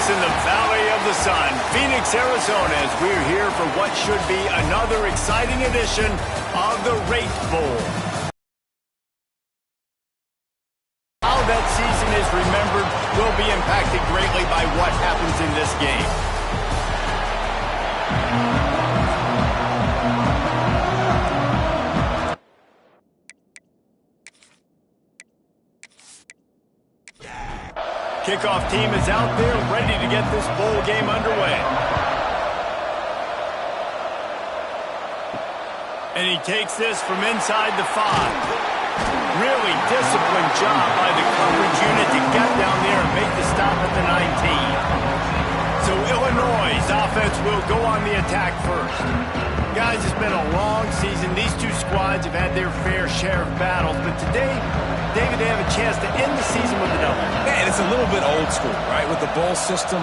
in the Valley of the Sun, Phoenix, Arizona, as we're here for what should be another exciting edition of the Rate Bowl. How that season is remembered will be impacted greatly by what happens in this game. Kickoff team is out there ready to get this bowl game underway. And he takes this from inside the 5. Really disciplined job by the coverage unit to get down there and make the stop at the 19. So Illinois' offense will go on the attack first. Guys, it's been a long season. These two squads have had their fair share of battles, but today, David, they have a chance to end the season with a double. Man, it's a little bit old school, right? With the bowl system,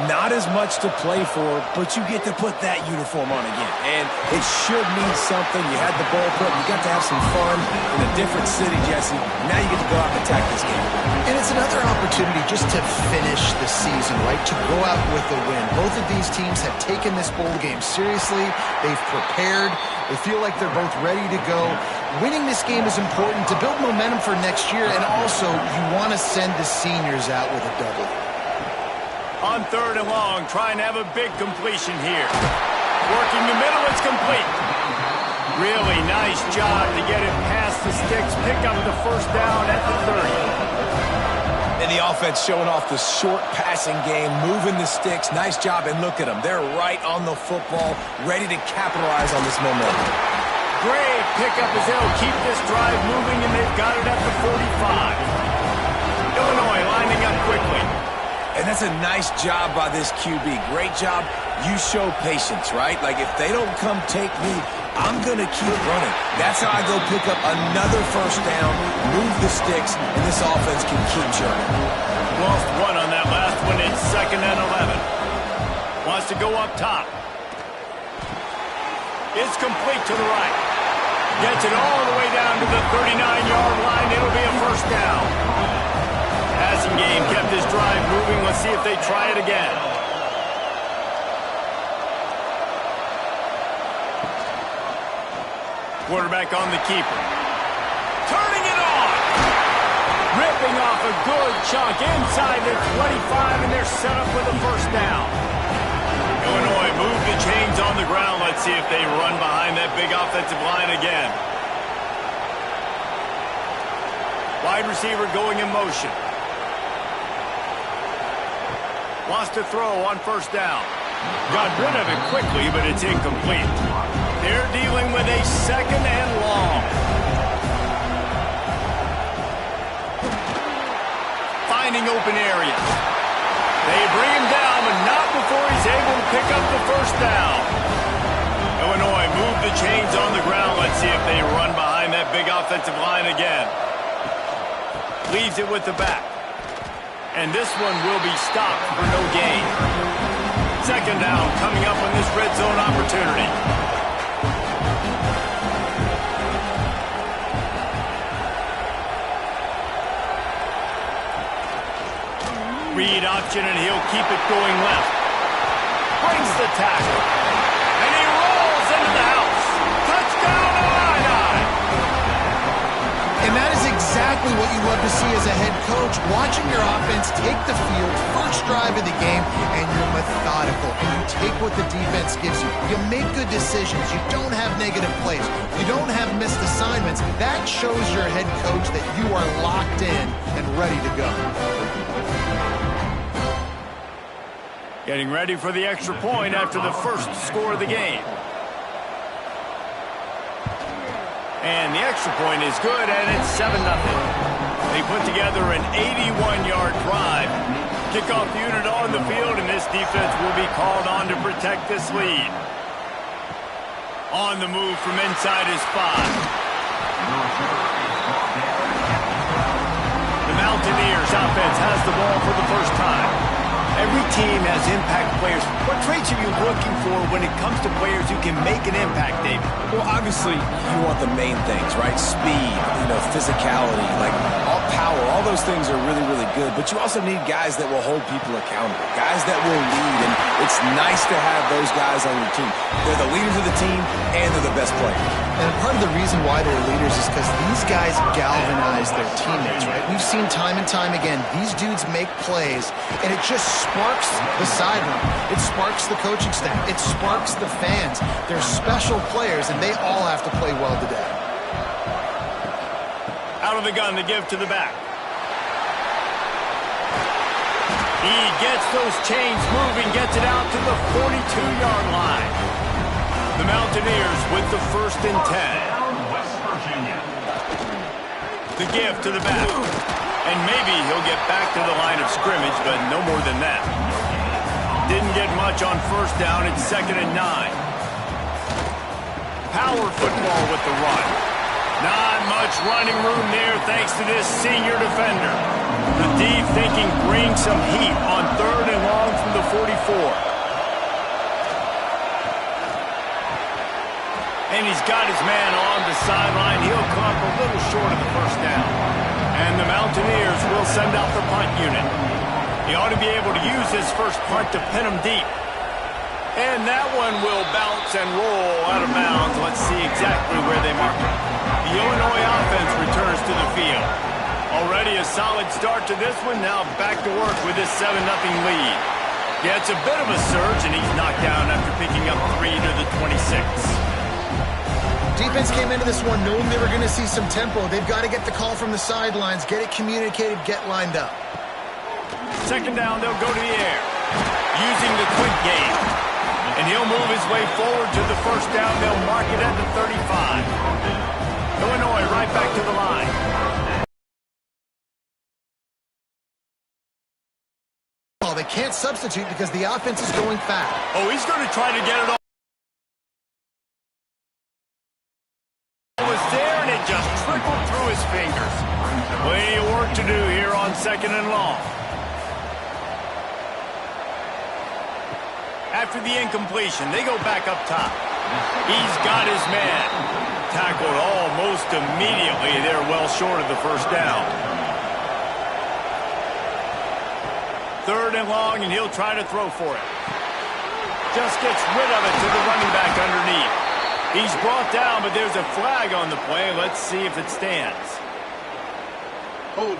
not as much to play for, but you get to put that uniform on again. And it should mean something. You had the bowl put, you got to have some fun in a different city, Jesse. Now you get to go out and attack this game. And it's another opportunity just to finish the season, right? To go out with a win. Both of these teams have taken this bowl game seriously. They've prepared. They feel like they're both ready to go. Winning this game is important to build momentum for next year, and also you want to send the seniors out with a W. On 3rd and long, trying to have a big completion here. Working the middle, it's complete. Really nice job to get it past the sticks, pick up the first down at the 30. And the offense showing off the short passing game, moving the sticks. Nice job, and look at them. They're right on the football, ready to capitalize on this momentum. Great pickup as they'll keep this drive moving, and they've got it at the 45. Illinois lining up quickly. And that's a nice job by this QB. Great job. You show patience, right? Like, if they don't come take me, I'm going to keep running. That's how I go pick up another first down, move the sticks, and this offense can keep churning. Lost one on that last one. It's 2nd and 11. Wants to go up top. It's complete to the right. Gets it all the way down to the 39-yard line. It'll be a first down. Passing game kept this drive moving. Let's see if they try it again. Quarterback on the keeper. Turning it on. Ripping off a good chunk inside the 25, and they're set up with a first down. Illinois move the chains on the ground. Let's see if they run behind that big offensive line again. Wide receiver going in motion. Wants to throw on first down. Got rid of it quickly, but it's incomplete. They're dealing with a 2nd and long. Finding open areas. They bring him down, but not before he's able to pick up the first down. Illinois move the chains on the ground. Let's see if they run behind that big offensive line again. Leaves it with the back. And this one will be stopped for no gain. 2nd down coming up on this red zone opportunity. Read option, and he'll keep it going left. Brings the tackle. And he rolls into the house. Touchdown, Illini! And that is exactly what you love to see as a head coach, watching your offense take the field, first drive of the game, and you're methodical. And you take what the defense gives you. You make good decisions. You don't have negative plays. You don't have missed assignments. That shows your head coach that you are locked in and ready to go. Getting ready for the extra point after the first score of the game. And the extra point is good, and it's 7-0. They put together an 81-yard drive. Kickoff unit on the field, and this defense will be called on to protect this lead. On the move from inside his 5. The Mountaineers offense has the ball for the first time. Every team has impact players. What traits are you looking for when it comes to players who can make an impact, David? Well, obviously, you want the main things, right? Speed, physicality. Like, all power. All those things are really, really good, but you also need guys that will hold people accountable, guys that will lead, and it's nice to have those guys on your team. They're the leaders of the team, and they're the best players. And part of the reason why they're leaders is because these guys galvanize their teammates, right? We've seen time and time again, these dudes make plays, and it just sparks the sideline. It sparks the coaching staff. It sparks the fans. They're special players, and they all have to play well today. Out of the gun to give to the back. He gets those chains moving, gets it out to the 42-yard line. The Mountaineers with the 1st and 10. West Virginia. The give to the back. And maybe he'll get back to the line of scrimmage, but no more than that. Didn't get much on 1st down. It's 2nd and 9. Power football with the run. Not much running room there thanks to this senior defender. The D thinking bring some heat on 3rd and long from the 44. And he's got his man on the sideline. He'll come up a little short of the 1st down. And the Mountaineers will send out the punt unit. He ought to be able to use his first punt to pin him deep. And that one will bounce and roll out of bounds. Let's see exactly where they mark it. The Illinois offense returns to the field. Already a solid start to this one. Now back to work with this 7-0 lead. Yeah, it's a bit of a surge, and he's knocked down after picking up 3 to the 26. Defense came into this one knowing they were going to see some tempo. They've got to get the call from the sidelines, get it communicated, get lined up. 2nd down, they'll go to the air. Using the quick game. And he'll move his way forward to the 1st down. They'll mark it at the 35. Illinois right back to the line. Oh, they can't substitute because the offense is going fast. Oh, he's going to try to get it off. Was there, and it just trickled through his fingers. Plenty of work to do here on 2nd and long. After the incompletion, they go back up top. He's got his man. Tackled almost immediately. They're well short of the 1st down. 3rd and long, and he'll try to throw for it. Just gets rid of it to the running back underneath. He's brought down, but there's a flag on the play. Let's see if it stands. Hold.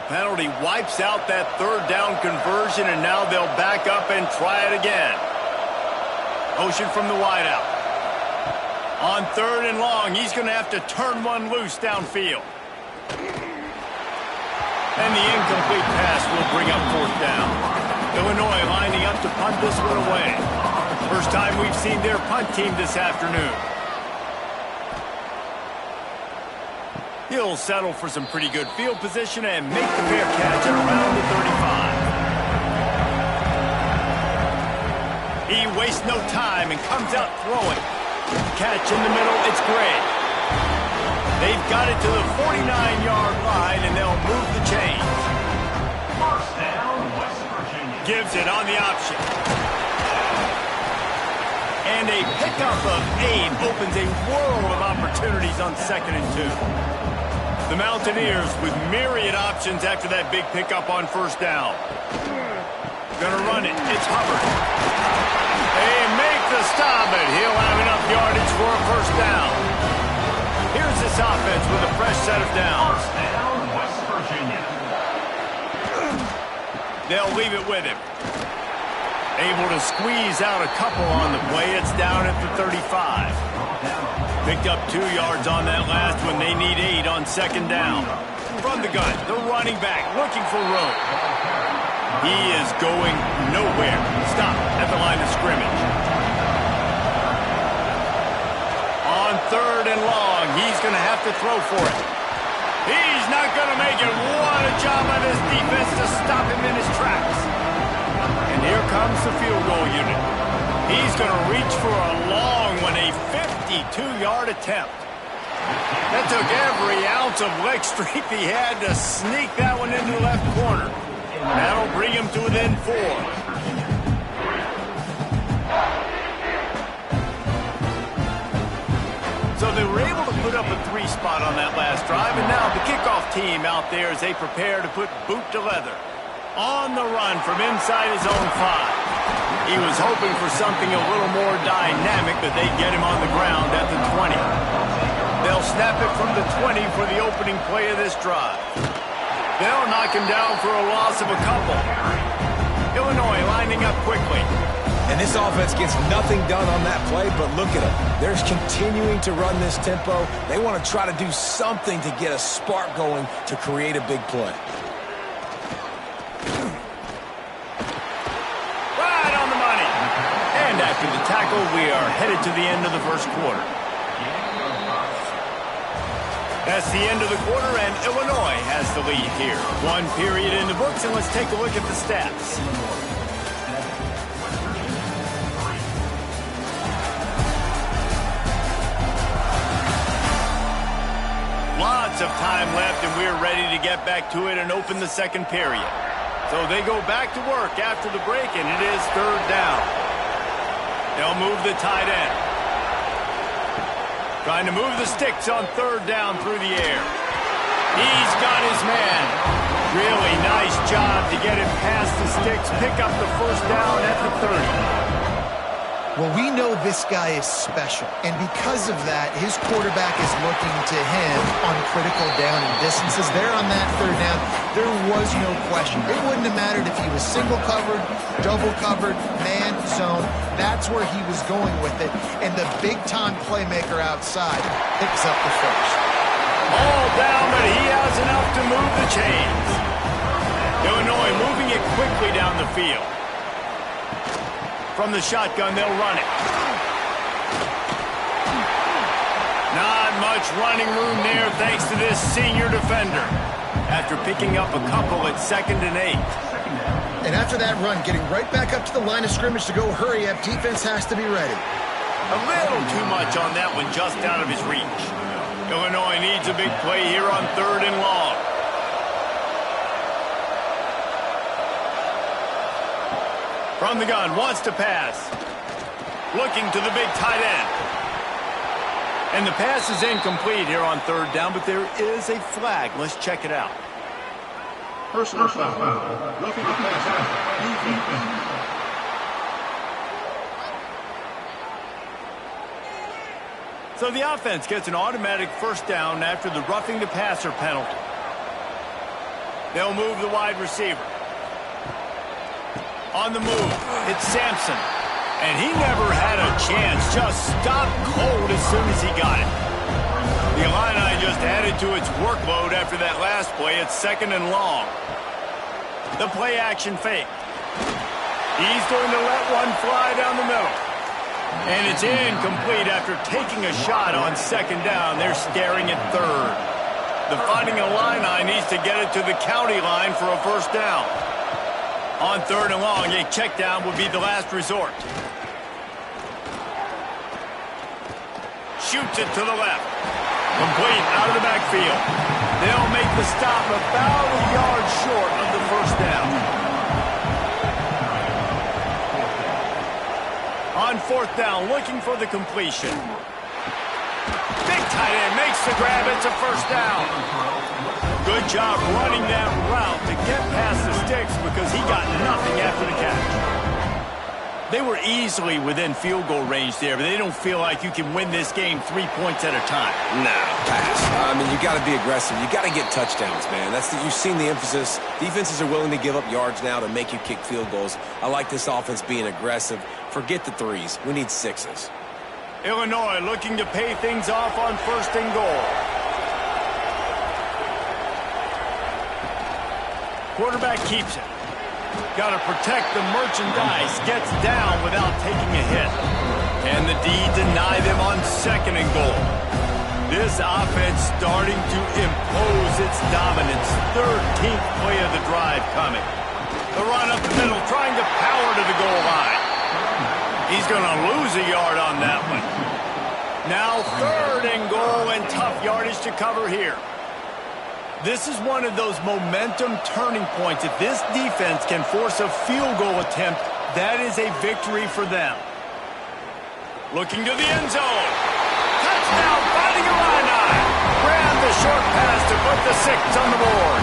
Penalty wipes out that 3rd down conversion, and now they'll back up and try it again. Motion from the wideout. On 3rd and long, he's going to have to turn one loose downfield. And the incomplete pass will bring up 4th down. Illinois lining up to punt this one away. First time we've seen their punt team this afternoon. He'll settle for some pretty good field position and make the fair catch at around the 35. He wastes no time and comes out throwing. Catch in the middle, it's great. They've got it to the 49-yard line, and they'll move the chains. 1st down, West Virginia. Gives it on the option. And a pickup of 8 opens a world of opportunities on 2nd and 2. The Mountaineers with myriad options after that big pickup on 1st down. Gonna run it. It's Hubbard. They make the stop, and he'll have enough yardage for a 1st down. Here's this offense with a fresh set of downs. 1st down, West Virginia. They'll leave it with him. Able to squeeze out a couple on the play. It's down at the 35. Picked up 2 yards on that last one. They need 8 on 2nd down. From the gun, the running back looking for room. He is going nowhere. Stop at the line of scrimmage. On 3rd and long, he's going to have to throw for it. He's not going to make it. What a job by this defense to stop him in his tracks. And here comes the field goal unit. He's going to reach for a long one, a 52-yard attempt. That took every ounce of leg strength he had to sneak that one into the left corner. That'll bring him to within 4. on that last drive, and now the kickoff team out there as they prepare to put boot to leather. On the run from inside his own 5. He was hoping for something a little more dynamic, but they get him on the ground at the 20. They'll snap it from the 20 for the opening play of this drive. They'll knock him down for a loss of a couple. Illinois lining up quickly. And this offense gets nothing done on that play, but look at them. They're continuing to run this tempo. They want to try to do something to get a spark going to create a big play. Right on the money. And after the tackle, we are headed to the end of the first quarter. That's the end of the quarter, and Illinois has the lead here. 1 period in the books, and let's take a look at the stats. Lots of time left, and we're ready to get back to it and open the second period. So they go back to work after the break, and it is 3rd down. They'll move the tight end. Trying to move the sticks on 3rd down through the air. He's got his man. Really nice job to get it past the sticks, pick up the first down at the 30. Well, we know this guy is special, and because of that, his quarterback is looking to him on critical down and distances. There on that 3rd down, there was no question. It wouldn't have mattered if he was single covered, double covered, man, zone. That's where he was going with it, and the big-time playmaker outside picks up the first. All down, but he has enough to move the chains. Illinois moving it quickly down the field. From the shotgun, they'll run it. Not much running room there thanks to this senior defender. After picking up a couple at 2nd and 8. And after that run, getting right back up to the line of scrimmage to go hurry up, defense has to be ready. A little too much on that one, just out of his reach. Illinois needs a big play here on 3rd and long. From the gun, wants to pass. Looking to the big tight end. And the pass is incomplete here on 3rd down, but there is a flag. Let's check it out. Personal foul. Roughing the passer. So the offense gets an automatic first down after the roughing the passer penalty. They'll move the wide receiver. On the move, it's Sampson. And he never had a chance, just stopped cold as soon as he got it. The Illini just added to its workload after that last play. It's 2nd and long. The play action fake. He's going to let one fly down the middle. And it's incomplete after taking a shot on 2nd down. They're staring at 3rd. The Fighting Illini needs to get it to the county line for a first down. On 3rd and long, a check down would be the last resort. Shoots it to the left. Complete out of the backfield. They'll make the stop about a yard short of the first down. On 4th down, looking for the completion. Big tight end makes the grab. It's a first down. Good job running that route to get past the sticks because he got nothing after the catch. They were easily within field goal range there, but they don't feel like you can win this game 3 points at a time. No, pass. I mean, you got to be aggressive. You got to get touchdowns, man. You've seen the emphasis. Defenses are willing to give up yards now to make you kick field goals. I like this offense being aggressive. Forget the 3s. We need 6s. Illinois looking to pay things off on 1st and goal. Quarterback keeps it. Got to protect the merchandise. Gets down without taking a hit. And the D deny them on 2nd and goal. This offense starting to impose its dominance. 13th play of the drive coming. The run up the middle, trying to power to the goal line. He's going to lose a yard on that one. Now 3rd and goal and tough yardage to cover here. This is one of those momentum turning points. If this defense can force a field goal attempt, that is a victory for them. Looking to the end zone. Touchdown, Fighting Illini. Grab short pass to put the 6 on the board.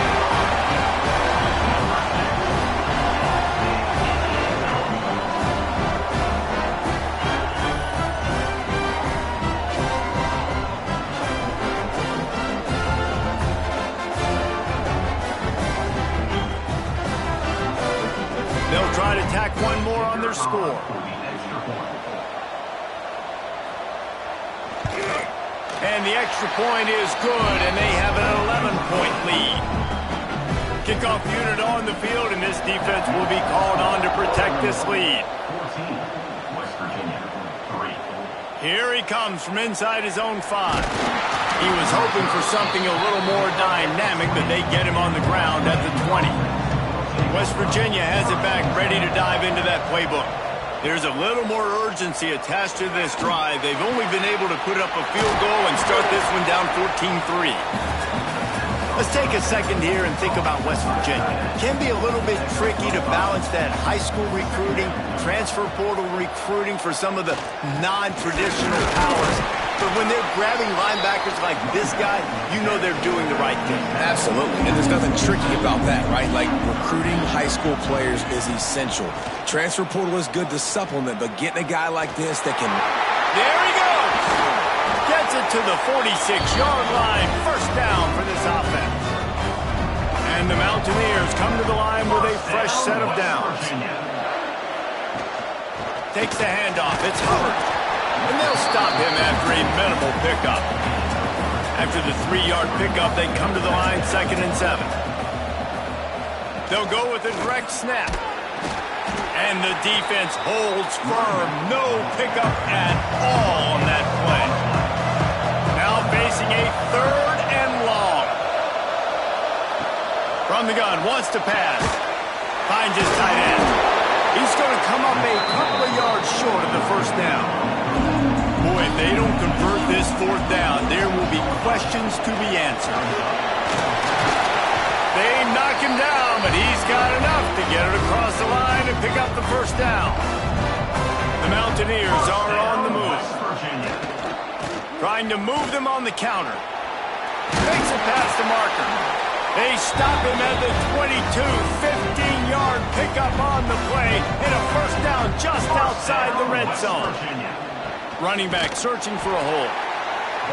They'll try to tack one more on their score. And the extra point is good, and they have an 11-point lead. Kickoff unit on the field, and this defense will be called on to protect this lead. Here he comes from inside his own 5. He was hoping for something a little more dynamic, but they get him on the ground at the 20. West Virginia has it back, ready to dive into that playbook. There's a little more urgency attached to this drive. They've only been able to put up a field goal and start this one down 14-3. Let's take a second here and think about West Virginia. It can be a little bit tricky to balance that high school recruiting, transfer portal recruiting for some of the non-traditional powers. But when they're grabbing linebackers like this guy, you know they're doing the right thing. Absolutely, and there's nothing tricky about that, right? Like, recruiting high school players is essential. Transfer portal is good to supplement, but getting a guy like this that can... There he goes! Gets it to the 46-yard line. First down for this offense. And the Mountaineers come to the line with a fresh set of downs. Takes the handoff. It's Hubbard. And they'll stop him after a minimal pickup. After the 3-yard pickup, they come to the line 2nd and 7. They'll go with a direct snap. And the defense holds firm. No pickup at all on that play. Now facing a 3rd and long. From the gun, wants to pass. Finds his tight end. He's going to come up a couple of yards short of the first down. Boy, if they don't convert this 4th down, there will be questions to be answered. They knock him down, but he's got enough to get it across the line and pick up the first down. The Mountaineers are on the move. Trying to move them on the counter. Makes it past the marker. They stop him at the 22, 15-yard pickup on the play, and a first down just outside the red zone. Running back searching for a hole.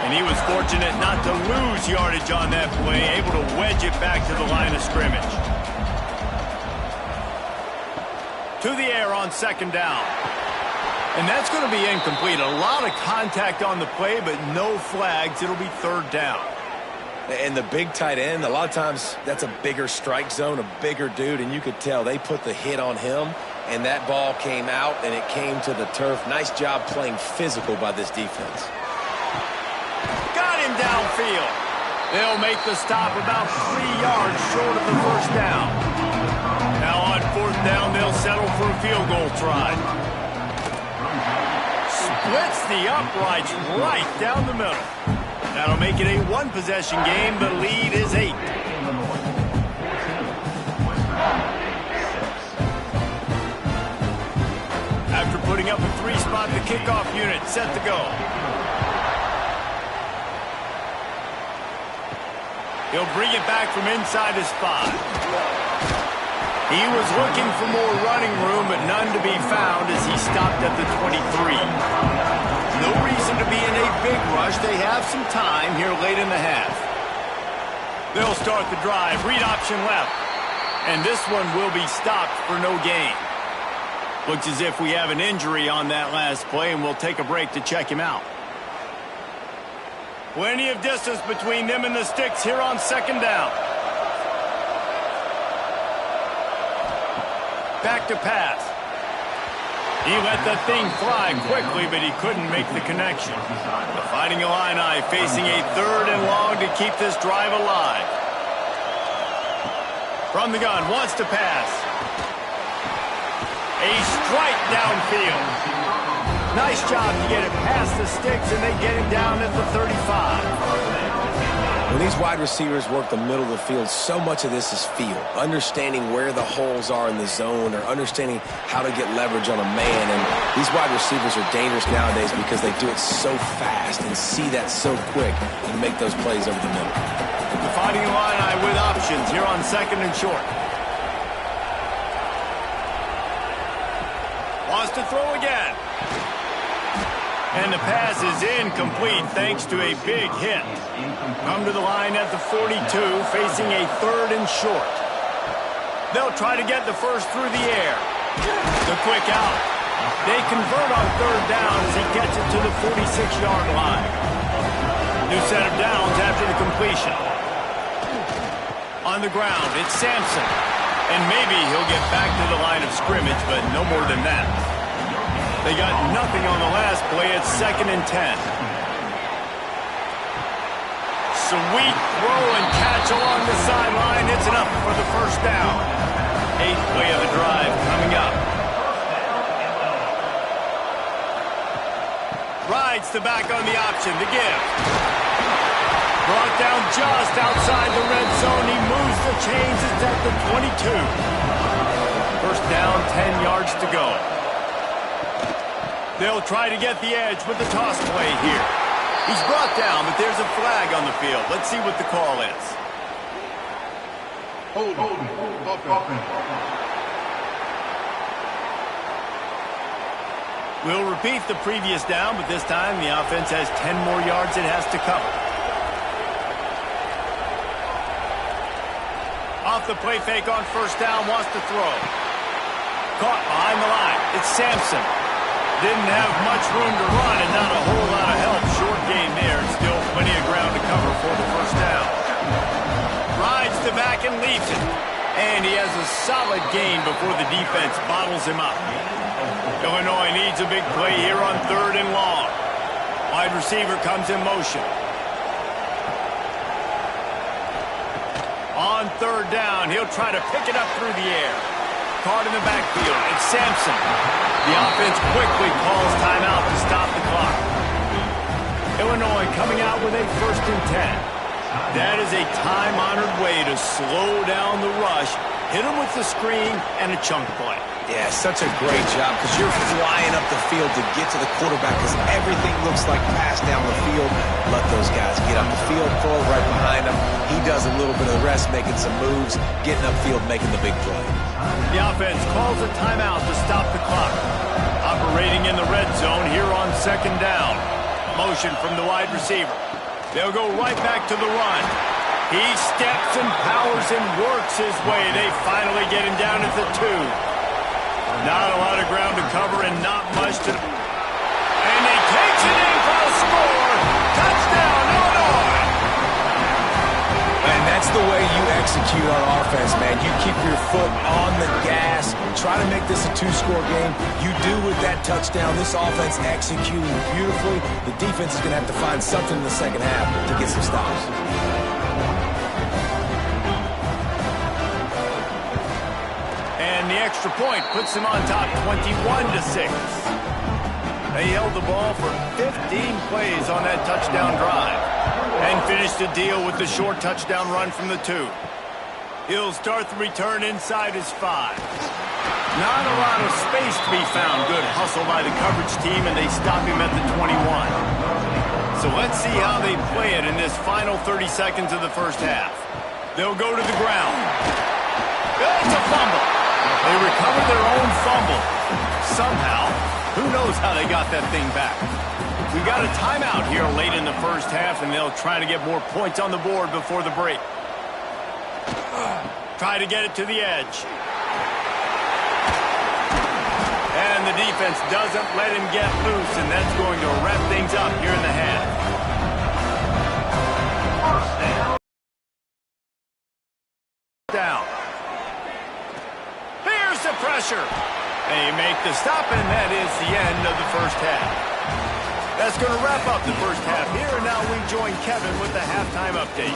And he was fortunate not to lose yardage on that play, able to wedge it back to the line of scrimmage. To the air on 2nd down. And that's going to be incomplete. A lot of contact on the play, but no flags. It'll be 3rd down. And the big tight end, a lot of times that's a bigger strike zone, a bigger dude, and you could tell they put the hit on him, and that ball came out, and it came to the turf. Nice job playing physical by this defense. Got him downfield. They'll make the stop about 3 yards short of the first down. Now on 4th down, they'll settle for a field goal try. Splits the uprights right down the middle. That'll make it a 1-possession game. The lead is 8. After putting up a 3-spot, the kickoff unit set to go. He'll bring it back from inside his 5. He was looking for more running room, but none to be found as he stopped at the 23. No reason to be in a big rush. They have some time here late in the half. They'll start the drive. Read option left. And this one will be stopped for no gain. Looks as if we have an injury on that last play, and we'll take a break to check him out. Plenty of distance between them and the sticks here on 2nd down. Back to pass. He let that thing fly quickly, but he couldn't make the connection. The Fighting Illini facing a 3rd and long to keep this drive alive. From the gun, wants to pass. A strike downfield. Nice job to get it past the sticks, and they get him down at the 35. When these wide receivers work the middle of the field, so much of this is feel. Understanding where the holes are in the zone or understanding how to get leverage on a man. And these wide receivers are dangerous nowadays because they do it so fast and see that so quick and make those plays over the middle. Fighting Illini with options here on 2nd and short. Wants to throw again. And the pass is incomplete thanks to a big hit. Come to the line at the 42, facing a 3rd and short. They'll try to get the first through the air. The quick out. They convert on 3rd down as he gets it to the 46-yard line. New set of downs after the completion. On the ground, it's Sampson. And maybe he'll get back to the line of scrimmage, but no more than that. They got nothing on the last play. It's 2nd and 10. Sweet throw and catch along the sideline. It's enough for the first down. 8th play of the drive coming up. Rides the back on the option. The give. Brought down just outside the red zone. He moves the chains. It's at the 22. First down, 10 yards to go. They'll try to get the edge with the toss play here. He's brought down, but there's a flag on the field. Let's see what the call is. We'll repeat the previous down, but this time the offense has 10 more yards it has to cover. Off the play fake on first down, wants to throw. Caught behind the line. It's Sampson. Didn't have much room to run and not a whole lot of help. Short gain there. Still plenty of ground to cover for the first down. Rides the back and leaves it. And he has a solid gain before the defense bottles him up. Illinois needs a big play here on 3rd and long. Wide receiver comes in motion. On 3rd down, he'll try to pick it up through the air. Caught in the backfield. It's Sampson. The offense quickly calls timeout to stop the clock. Illinois coming out with a 1st and 10. That is a time-honored way to slow down the rush, hit them with the screen, and a chunk play. Yeah, such a great job because you're flying up the field to get to the quarterback because everything looks like pass down the field. Let those guys get up the field, throw it right behind him. He does a little bit of the rest, making some moves, getting upfield, making the big play. The offense calls a timeout to stop the clock. Operating in the red zone here on 2nd down. Motion from the wide receiver. They'll go right back to the run. He steps and powers and works his way. They finally get him down at the 2. Not a lot of ground to cover and not much to... And he takes it in for a score. Touchdown, Illinois! And that's the way you execute on offense, man. You keep your foot on the gas. Try to make this a 2-score game. You do with that touchdown. This offense executing beautifully. The defense is going to have to find something in the second half to get some stops. And the extra point puts them on top 21-6. They held the ball for 15 plays on that touchdown drive and finished the deal with the short touchdown run from the 2. He'll start the return inside his 5. Not a lot of space to be found. Good hustle by the coverage team, and they stop him at the 21. So let's see how they play it in this final 30 seconds of the first half. They'll go to the ground. It's a fumble. They recovered their own fumble. Somehow, who knows how they got that thing back. We got a timeout here late in the first half, and they'll try to get more points on the board before the break. Try to get it to the edge. And the defense doesn't let him get loose, and that's going to wrap things up here in the half. Down. Here's the pressure. They make the stop, and that is the end of the first half. That's going to wrap up the first half here, and now we join Kevin with the halftime update.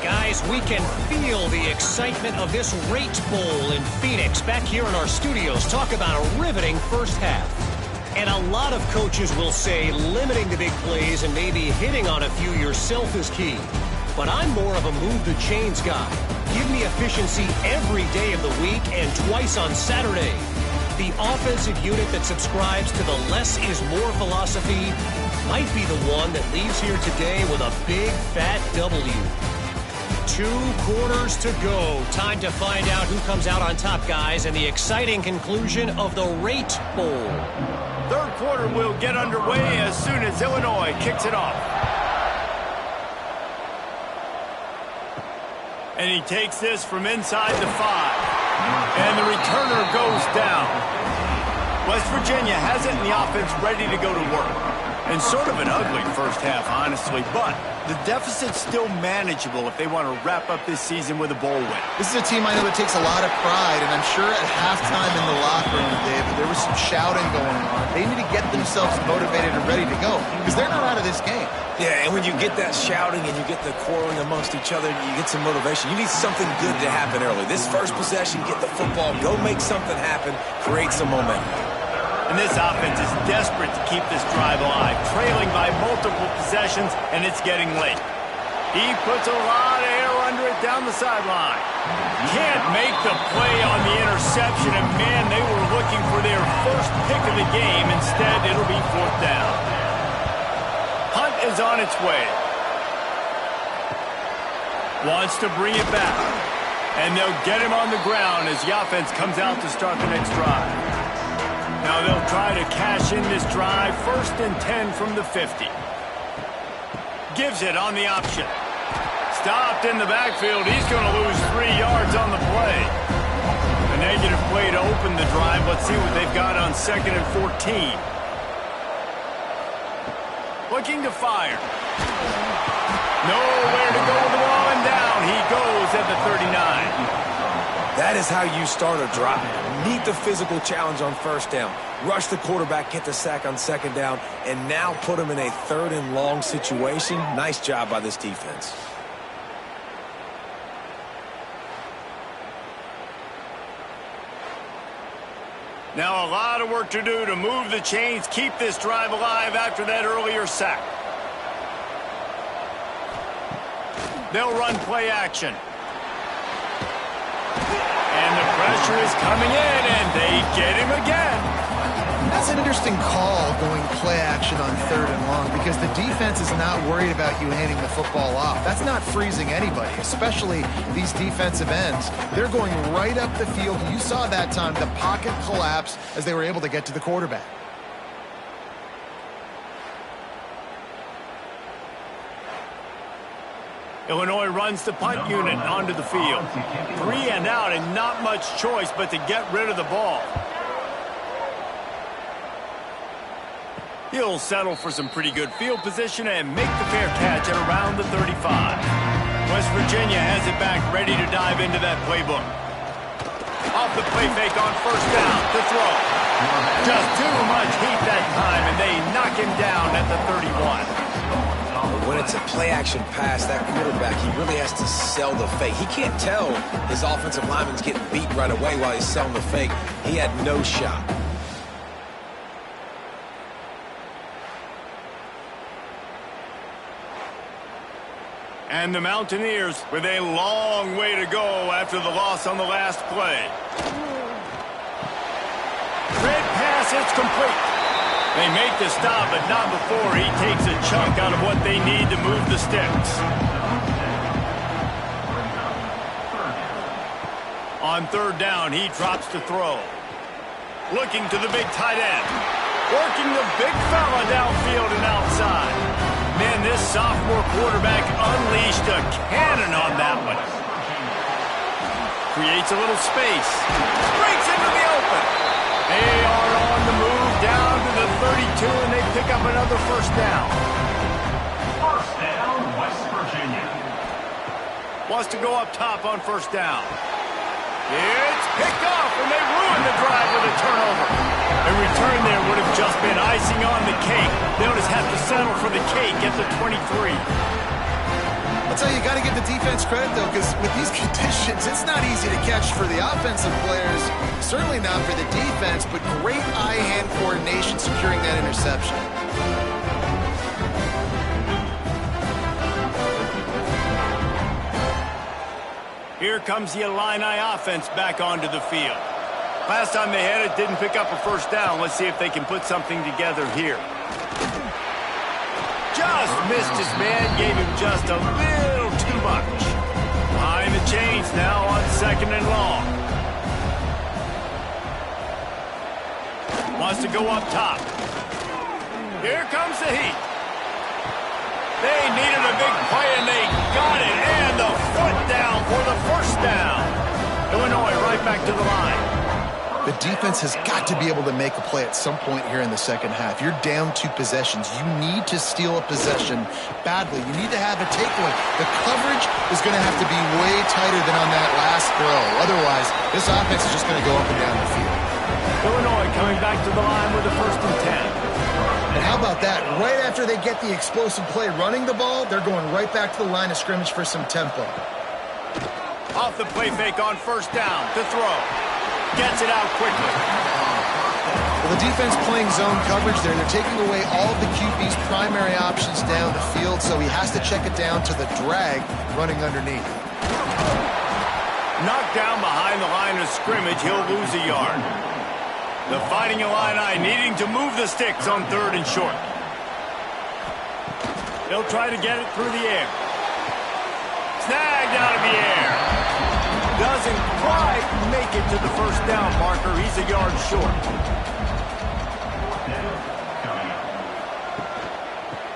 Guys, we can feel the excitement of this Rate Bowl in Phoenix back here in our studios. Talk about a riveting first half. And a lot of coaches will say limiting the big plays and maybe hitting on a few yourself is key. But I'm more of a move the chains guy. Give me efficiency every day of the week and twice on Saturday. The offensive unit that subscribes to the less is more philosophy might be the one that leaves here today with a big, fat W. 2 quarters to go. Time to find out who comes out on top, guys, and the exciting conclusion of the Rate Bowl. Third quarter will get underway as soon as Illinois kicks it off. And he takes this from inside the 5. And the returner goes down. West Virginia has it in the offense ready to go to work. And sort of an ugly first half, honestly, but the deficit's still manageable if they want to wrap up this season with a bowl win. This is a team I know that takes a lot of pride, and I'm sure at halftime in the locker room, Dave, there was some shouting going on. They need to get themselves motivated and ready to go, because they're not out of this game. Yeah, and when you get that shouting and you get the quarreling amongst each other, you get some motivation. You need something good to happen early. This first possession, get the football, go make something happen, create some momentum. And this offense is desperate to keep this drive alive, trailing by multiple possessions, and it's getting late. He puts a lot of air under it down the sideline. Can't make the play on the interception, and man, they were looking for their first pick of the game. Instead, it'll be 4th down. Hunt is on its way. Wants to bring it back. And they'll get him on the ground as the offense comes out to start the next drive. Now they'll try to cash in this drive. 1st and 10 from the 50. Gives it on the option. Stopped in the backfield. He's going to lose 3 yards on the play. A negative play to open the drive. Let's see what they've got on 2nd and 14. Looking to fire. Nowhere to go with the ball, and down he goes at the 39. That is how you start a drive. Meet the physical challenge on 1st down. Rush the quarterback, get the sack on 2nd down, and now put him in a 3rd and long situation. Nice job by this defense. Now a lot of work to do to move the chains, keep this drive alive after that earlier sack. They'll run play action. And the pressure is coming in, and they get him again. That's an interesting call, going play action on 3rd and long, because the defense is not worried about you handing the football off. That's not freezing anybody, especially these defensive ends. They're going right up the field. You saw that time the pocket collapse as they were able to get to the quarterback. Illinois runs the punt unit onto the field. 3 and out, and not much choice but to get rid of the ball. He'll settle for some pretty good field position and make the fair catch at around the 35. West Virginia has it back, ready to dive into that playbook. Off the play fake on 1st down to throw. Just too much heat that time, and they knock him down at the 31. When it's a play-action pass, that quarterback, he really has to sell the fake. He can't tell his offensive lineman's getting beat right away while he's selling the fake. He had no shot. And the Mountaineers with a long way to go after the loss on the last play. Red pass, it's complete. They make the stop, but not before he takes a chunk out of what they need to move the sticks. On 3rd down, he drops to throw. Looking to the big tight end. Working the big fella downfield and outside. Man, this sophomore quarterback unleashed a cannon on that one. Creates a little space. Breaks into the open. They are on the move down to the 32, and they pick up another 1st down. 1st down, West Virginia. Wants to go up top on 1st down. It's picked off, and they ruin the drive with a turnover. A return there would have just been icing on the cake. They'll just have to settle for the cake at the 23. I'll tell you, you got to give the defense credit, though, because with these conditions, it's not easy to catch for the offensive players. Certainly not for the defense, but great eye-hand coordination securing that interception. Here comes the Illini offense back onto the field. Last time they had it, didn't pick up a 1st down. Let's see if they can put something together here. Just missed his man, gave him just a little too much. chains now on 2nd and long. Wants to go up top. Here comes the heat. They needed a big play, and they got it. And the foot down for the first down. Illinois right back to the line. The defense has got to be able to make a play at some point here in the second half. You're down 2 possessions. You need to steal a possession badly. You need to have a takeaway. The coverage is going to have to be way tighter than on that last throw. Otherwise, this offense is just going to go up and down the field. Illinois coming back to the line with a 1st and 10. And how about that? Right after they get the explosive play running the ball, they're going right back to the line of scrimmage for some tempo. Off the play fake on 1st down to throw. Gets it out quickly. Well, the defense playing zone coverage there. They're taking away all of the QB's primary options down the field, so he has to check it down to the drag running underneath. Knocked down behind the line of scrimmage, he'll lose a yard. The Fighting Illini needing to move the sticks on 3rd and short. They'll try to get it through the air. Snagged out of the air. Doesn't quite make it to the 1st down marker. He's a yard short.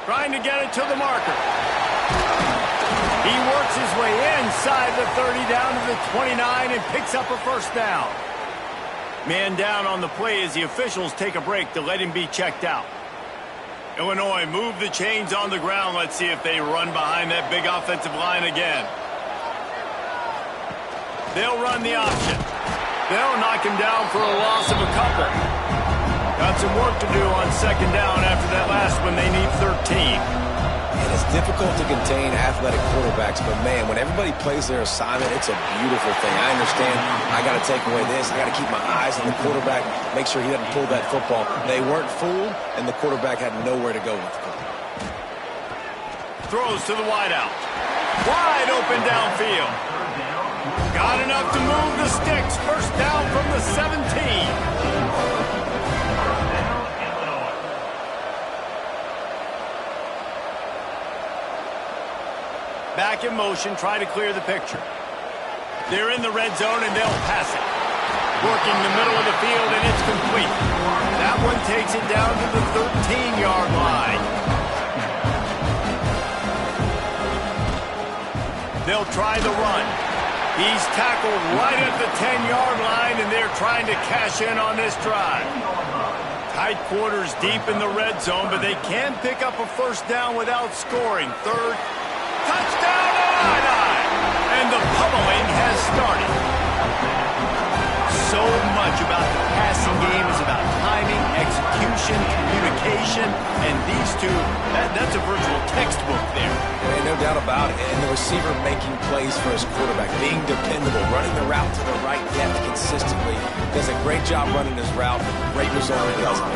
Trying to get it to the marker. He works his way inside the 30 down to the 29 and picks up a 1st down. Man down on the play as the officials take a break to let him be checked out. Illinois move the chains on the ground. Let's see if they run behind that big offensive line again. They'll run the option. They'll knock him down for a loss of a couple. Got some work to do on 2nd down after that last one. They need 13. And it's difficult to contain athletic quarterbacks, but man, when everybody plays their assignment, it's a beautiful thing. I understand I got to take away this. I got to keep my eyes on the quarterback, make sure he doesn't pull that football. They weren't fooled, and the quarterback had nowhere to go with the football. Throws to the wideout. Wide open downfield. Got enough to move the sticks. 1st down from the 17. Back in motion, try to clear the picture. They're in the red zone, and they'll pass it. Working the middle of the field, and it's complete. That one takes it down to the 13-yard line. They'll try the run. He's tackled right at the 10-yard line, and they're trying to cash in on this drive. Tight quarters deep in the red zone, but they can pick up a 1st down without scoring. 3rd. Touchdown, Illini! And the pummeling has started. So much about the passing game is about timing, execution, communication, and these two, that's a virtual textbook there. And no doubt about it. And the receiver making plays for his quarterback, being dependable, running the route to the right depth consistently. Does a great job running his route. Great result when he does it.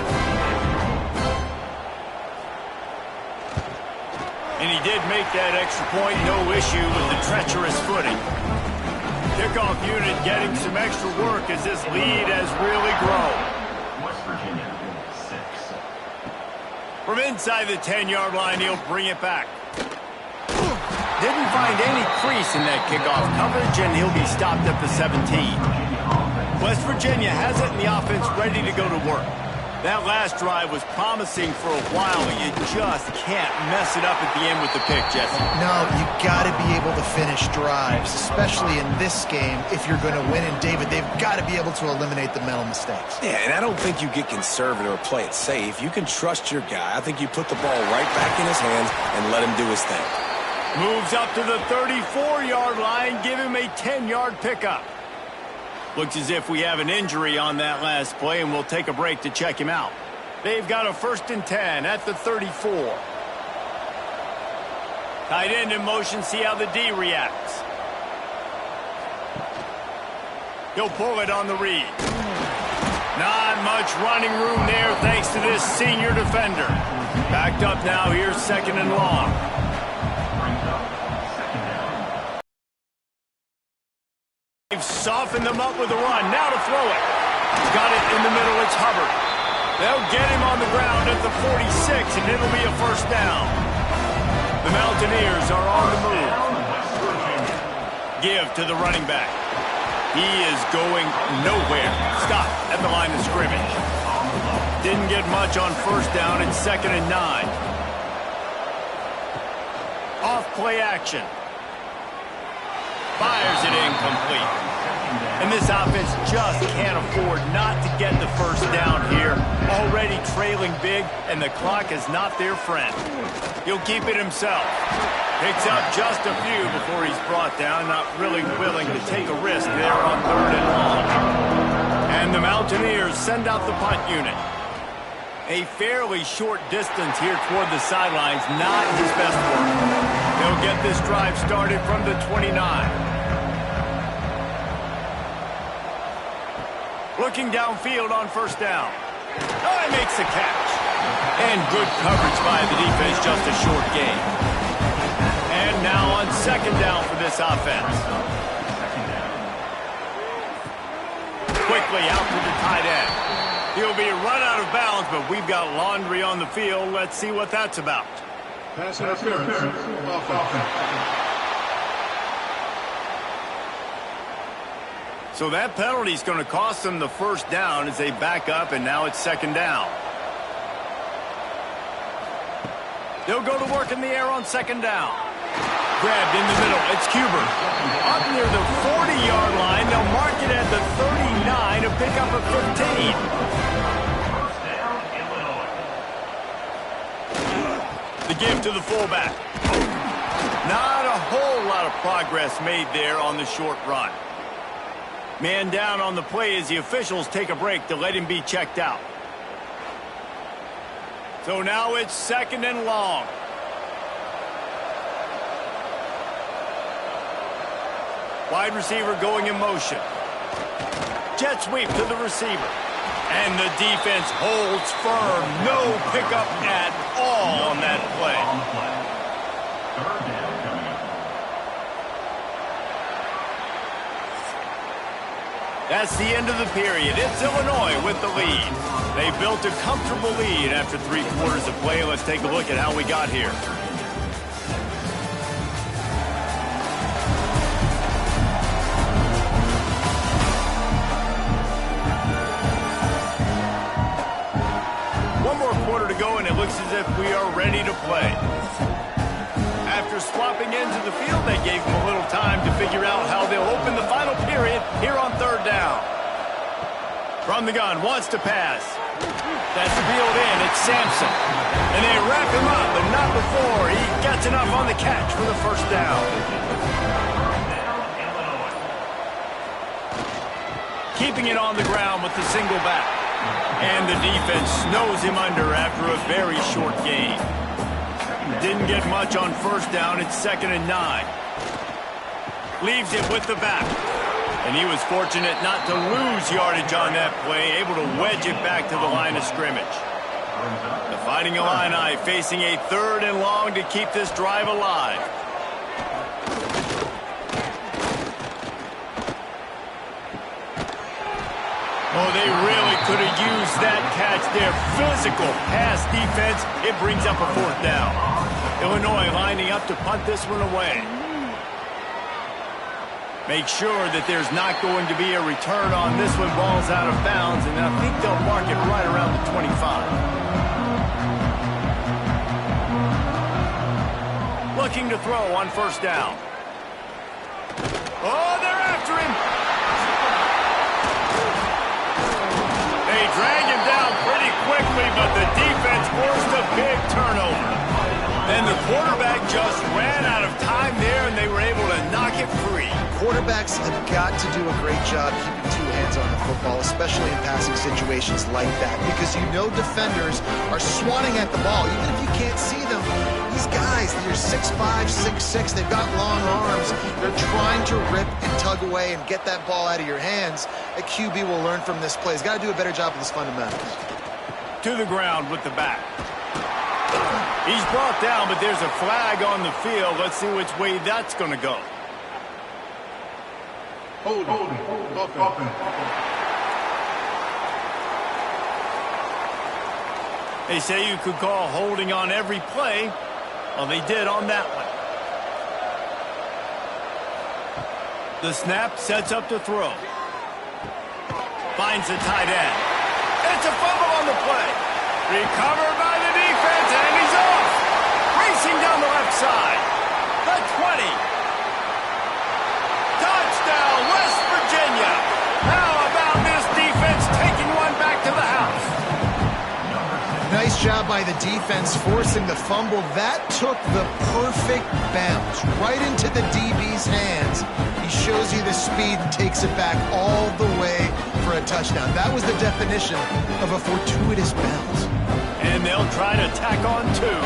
And he did make that extra point, no issue with the treacherous footing. Kickoff unit getting some extra work as this lead has really grown. West Virginia, 6. From inside the 10-yard line, he'll bring it back. Didn't find any crease in that kickoff coverage, and he'll be stopped at the 17. West Virginia has it, and the offense ready to go to work. That last drive was promising for a while, and you just can't mess it up at the end with the pick, Jesse. No, you got to be able to finish drives, especially in this game if you're going to win. And, David, they've got to be able to eliminate the mental mistakes. Yeah, and I don't think you get conservative or play it safe. You can trust your guy. I think you put the ball right back in his hands and let him do his thing. Moves up to the 34-yard line, give him a 10-yard pickup. Looks as if we have an injury on that last play, and we'll take a break to check him out. They've got a 1st and 10 at the 34. Tight end in motion, see how the D reacts. He'll pull it on the read. Not much running room there thanks to this senior defender. Backed up now, here's 2nd and long. They've softened them up with a run. Now to throw it. He's got it in the middle. It's Hubbard. They'll get him on the ground at the 46, and it'll be a 1st down. The Mountaineers are on the move. Give to the running back. He is going nowhere. Stop at the line of scrimmage. Didn't get much on first down. It's 2nd and 9. Off play action. Fires it incomplete. And this offense just can't afford not to get the first down here. Already trailing big, and the clock is not their friend. He'll keep it himself. Picks up just a few before he's brought down, not really willing to take a risk there on 3rd and long. And the Mountaineers send out the punt unit. A fairly short distance here toward the sidelines, not his best work. They'll get this drive started from the 29. Looking downfield on first down. Oh, he makes the catch. And good coverage by the defense, just a short gain. And now on 2nd down for this offense. Quickly out to the tight end. He'll be run out of bounds, but we've got laundry on the field. Let's see what that's about. Pass interference. Offense. So that penalty is going to cost them the first down as they back up, and now it's 2nd down. They'll go to work in the air on 2nd down. Grabbed in the middle. It's Cuber. Up near the 40-yard line. They'll mark it at the 39 to pick up a 15. First down, Illinois. The give to the fullback. Not a whole lot of progress made there on the short run. Man down on the play as the officials take a break to let him be checked out. So now it's 2nd and long. Wide receiver going in motion. Jet sweep to the receiver. And the defense holds firm. No pickup at all on that play. Third down coming up. That's the end of the period. It's Illinois with the lead. They built a comfortable lead after 3 quarters of play. Let's take a look at how we got here. One more quarter to go, and it looks as if we are ready to play. After swapping into the field, they gave them a little time to figure out how they'll open the final period here on 3rd down. From the gun, wants to pass. That's reeled in. It's Sampson. And they wrap him up, but not before he gets enough on the catch for the first down. First down, Illinois. Keeping it on the ground with the single back. And the defense snows him under after a very short gain. Didn't get much on first down. It's 2nd and 9. Leaves it with the back. And he was fortunate not to lose yardage on that play, able to wedge it back to the line of scrimmage. The Fighting Illini facing a 3rd and long to keep this drive alive. Oh, they really could have used that catch there. Physical pass defense. It brings up a 4th down. Illinois lining up to punt this one away. Make sure that there's not going to be a return on this one. Ball's out of bounds, and I think they'll mark it right around the 25. Looking to throw on first down. Oh, they're after him. They drag him down pretty quickly, but the defense forced a big turnover. Then the quarterback just ran out of time there, and they were able to knock it free. Quarterbacks have got to do a great job keeping 2 hands on the football, especially in passing situations like that, because you know defenders are swatting at the ball. Even if you can't see them, these guys, they're 6'5", 6'6", they've got long arms. They're trying to rip and tug away and get that ball out of your hands. A QB will learn from this play. He's got to do a better job with his fundamentals. To the ground with the back. He's brought down, but there's a flag on the field. Let's see which way that's going to go. Hold. They say you could call holding on every play. Well, they did on that one. The snap sets up to throw. Finds the tight end. It's a fumble on the play. Recovered by the defense, and he's off. Racing down the left side. The 20. Touchdown, West Virginia. How about this defense taking one back to the house? Nice job by the defense forcing the fumble. That took the perfect bounce right into the DB's hands. He shows you the speed and takes it back all the way for a touchdown. That was the definition of a fortuitous bounce. And they'll try to tack on two.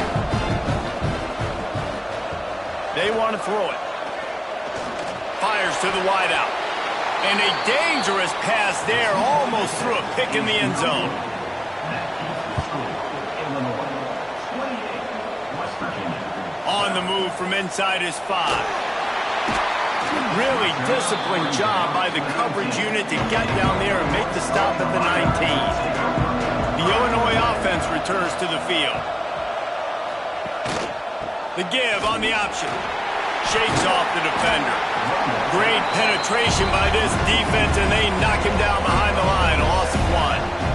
They want to throw it. Fires to the wideout. And a dangerous pass there, almost threw a pick in the end zone. On the move from inside his 5. Really disciplined job by the coverage unit to get down there and make the stop at the 19. The Illinois offense returns to the field. The give on the option. Shakes off the defender. Great penetration by this defense, and they knock him down behind the line. A loss of 1.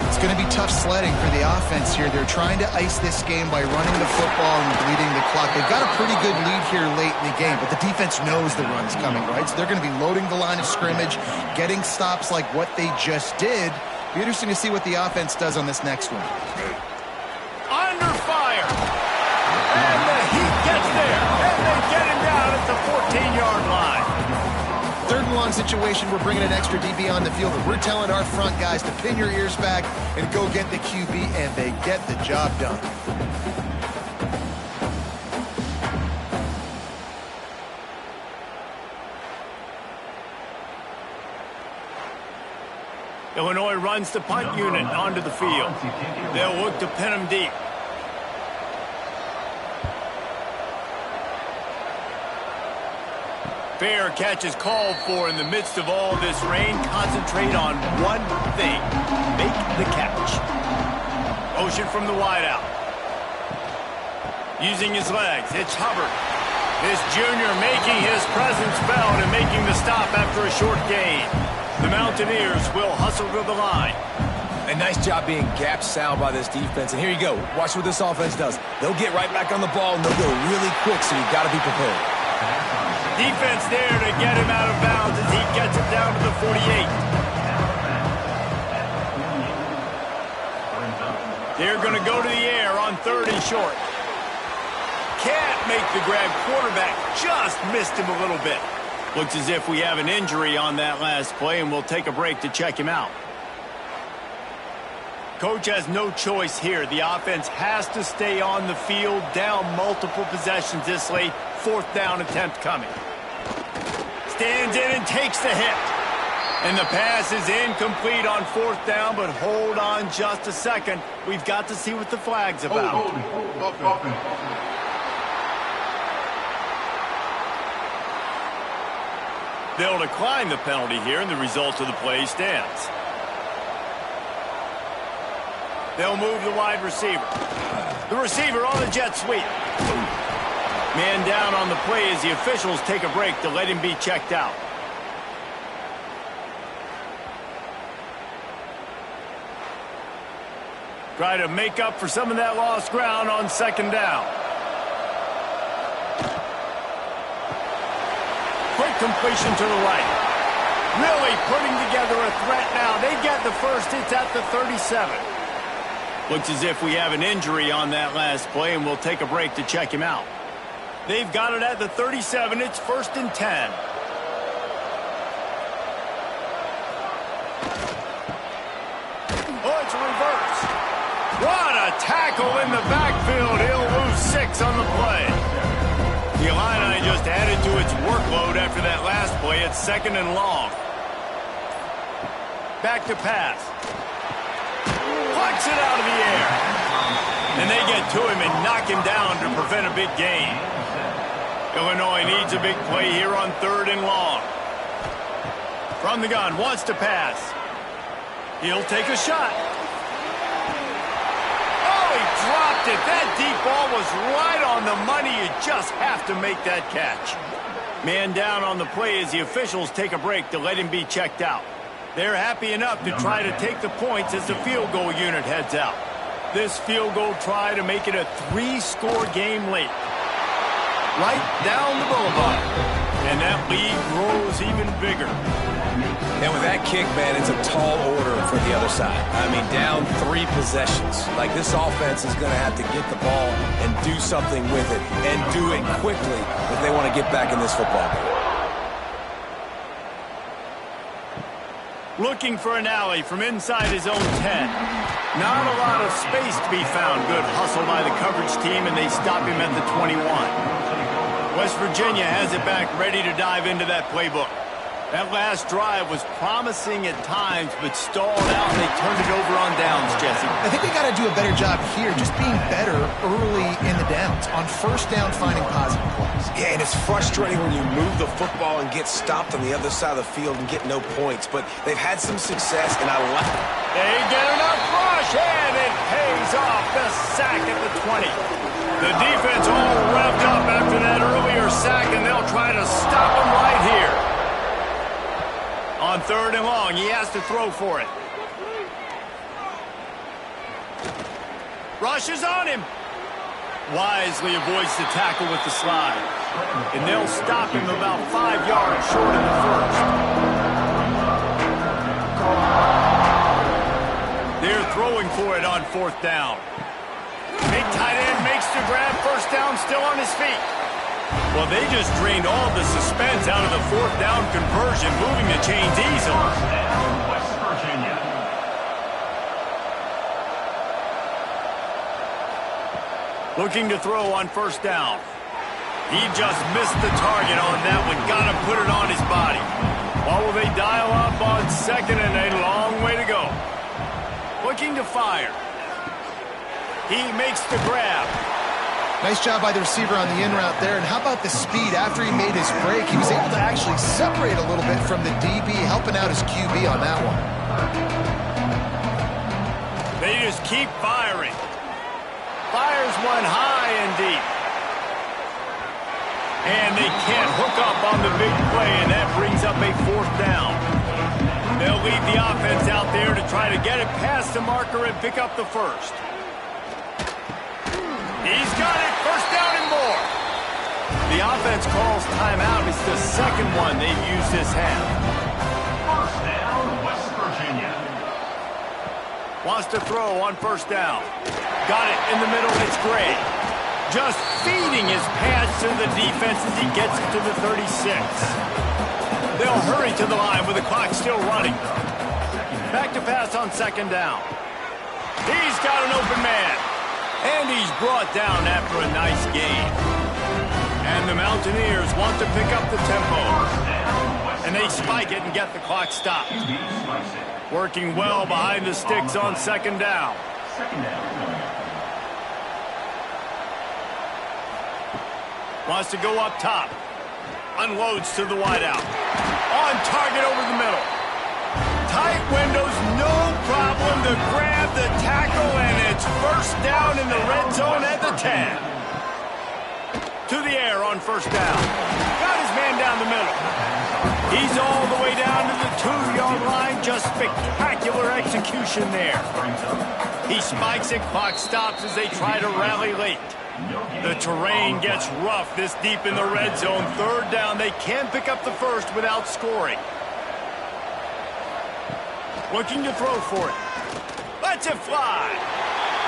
It's going to be tough sledding for the offense here. They're trying to ice this game by running the football and bleeding the clock. They've got a pretty good lead here late in the game, but the defense knows the run's coming, right? So they're going to be loading the line of scrimmage, getting stops like what they just did. Be interesting to see what the offense does on this next one. Under fire. And the Heat gets there. And they get him down at the 14-yard line. 3rd and long situation, we're bringing an extra DB on the field, and we're telling our front guys to pin your ears back and go get the QB, and they get the job done. Illinois runs the punt unit onto the field. They'll look to pin him deep. Fair catch is called for in the midst of all this rain. Concentrate on one thing. Make the catch. Motion from the wideout. Using his legs, it's Hubbard. This junior making his presence felt and making the stop after a short gain. The Mountaineers will hustle to the line. A nice job being gap sound by this defense. And here you go. Watch what this offense does. They'll get right back on the ball, and they'll go really quick, so you've got to be prepared. Defense there to get him out of bounds as he gets it down to the 48. They're going to go to the air on 3rd and short. Can't make the grab. Quarterback just missed him a little bit. Looks as if we have an injury on that last play, and we'll take a break to check him out. Coach has no choice here. The offense has to stay on the field, down multiple possessions this late. 4th down attempt coming. Stands in and takes the hit. And the pass is incomplete on 4th down, but hold on just a second. We've got to see what the flag's about. They'll decline the penalty here, and the result of the play stands. They'll move the wide receiver. The receiver on the jet sweep. Man down on the play as the officials take a break to let him be checked out. Try to make up for some of that lost ground on 2nd down. Quick completion to the right. Really putting together a threat now. They get the first. It's at the 37. Looks as if we have an injury on that last play, and we'll take a break to check him out. They've got it at the 37. It's 1st and 10. Oh, it's a reverse. What a tackle in the backfield. He'll lose 6 on the play. The Illini just added to its workload after that last play. It's 2nd and long. Back to pass. Plucks it out of the air. And they get to him and knock him down to prevent a big gain. Illinois needs a big play here on 3rd and long. From the gun, wants to pass. He'll take a shot. Oh, he dropped it. That deep ball was right on the money. You just have to make that catch. Man down on the play as the officials take a break to let him be checked out. They're happy enough to try to take the points as the field goal unit heads out. This field goal try to make it a 3-score game late. Right down the boulevard. And that lead grows even bigger. And with that kick, man, it's a tall order for the other side. I mean, down 3 possessions. Like, this offense is going to have to get the ball and do something with it, and do it quickly if they want to get back in this football game. Looking for an alley from inside his own 10. Not a lot of space to be found. Good hustle by the coverage team, and they stop him at the 21. West Virginia has it back, ready to dive into that playbook. That last drive was promising at times, but stalled out, and they turned it over on downs, Jesse. I think they got to do a better job here, just being better early in the downs. On first down, finding positive plays. Yeah, and it's frustrating when you move the football and get stopped on the other side of the field and get no points, but they've had some success, and I like it. They get enough rush, and it pays off. The sack at the 20. The defense all revved up after that earlier sack, and they'll try to stop them right here. On 3rd and long, he has to throw for it. Rushes on him. Wisely avoids the tackle with the slide. And they'll stop him about 5 yards short of the first. They're throwing for it on 4th down. Big tight end makes the grab. First down, still on his feet. Well, they just drained all the suspense out of the 4th down conversion, moving the chains easily. West Virginia. Looking to throw on 1st down. He just missed the target on that one. Got to put it on his body. What will they dial up on 2nd and a long way to go? Looking to fire. He makes the grab. Nice job by the receiver on the in route there. And how about the speed? After he made his break, he was able to actually separate a little bit from the DB, helping out his QB on that one. They just keep firing. Fires one high and deep. And they can't hook up on the big play, and that brings up a 4th down. They'll lead the offense out there to try to get it past the marker and pick up the first. He's got it. 1st down and more. The offense calls timeout. It's the 2nd one they've used this half. 1st down, West Virginia. Wants to throw on 1st down. Got it in the middle. It's Gray. Just feeding his pass to the defense as he gets to the 36. They'll hurry to the line with the clock still running. Back to pass on 2nd down. He's got an open man. And he's brought down after a nice gain. And the Mountaineers want to pick up the tempo. And they spike it and get the clock stopped. Working well behind the sticks on 2nd down. Wants to go up top. Unloads to the wideout. On target over the middle. Tight windows, no problem to grab the tackle, and it's 1st down in the red zone at the 10. To the air on 1st down. Got his man down the middle. He's all the way down to the 2-yard line. Just spectacular execution there. He spikes it, clock stops as they try to rally late. The terrain gets rough this deep in the red zone. 3rd down, they can't pick up the first without scoring. Looking to throw for it. Lets it fly.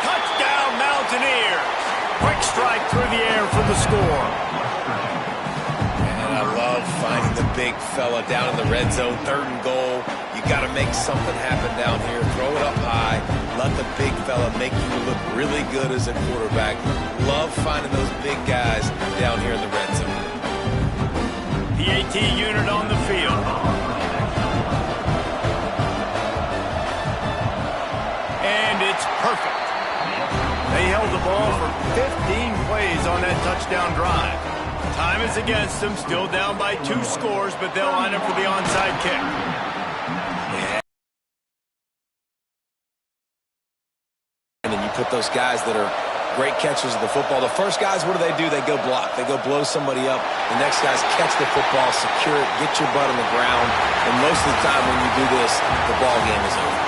Touchdown, Mountaineers. Quick strike through the air for the score. And I love finding the big fella down in the red zone. 3rd and goal. You got to make something happen down here. Throw it up high. Let the big fella make you look really good as a quarterback. Love finding those big guys down here in the red zone. The AT unit on the field. And it's perfect. They held the ball for 15 plays on that touchdown drive. Time is against them, still down by 2 scores, but they'll line up for the onside kick. And then you put those guys that are great catches of the football. The first guys, what do? They go block. They go blow somebody up. The next guys catch the football, secure it, get your butt on the ground. And most of the time when you do this, the ball game is over.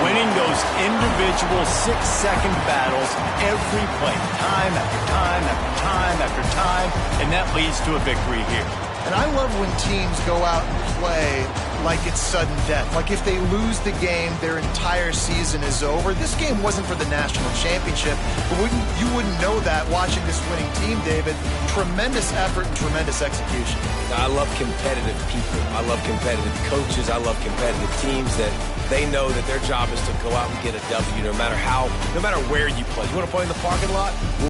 Winning those individual 6-second battles every play, time after time after time after time, and that leads to a victory here. And I love when teams go out and play like it's sudden death. Like if they lose the game, their entire season is over. This game wasn't for the national championship, but you wouldn't know that watching this winning team, David. Tremendous effort and tremendous execution. I love competitive people. I love competitive coaches. I love competitive teams that they know that their job is to go out and get a W no matter where you play. You want to play in the parking lot?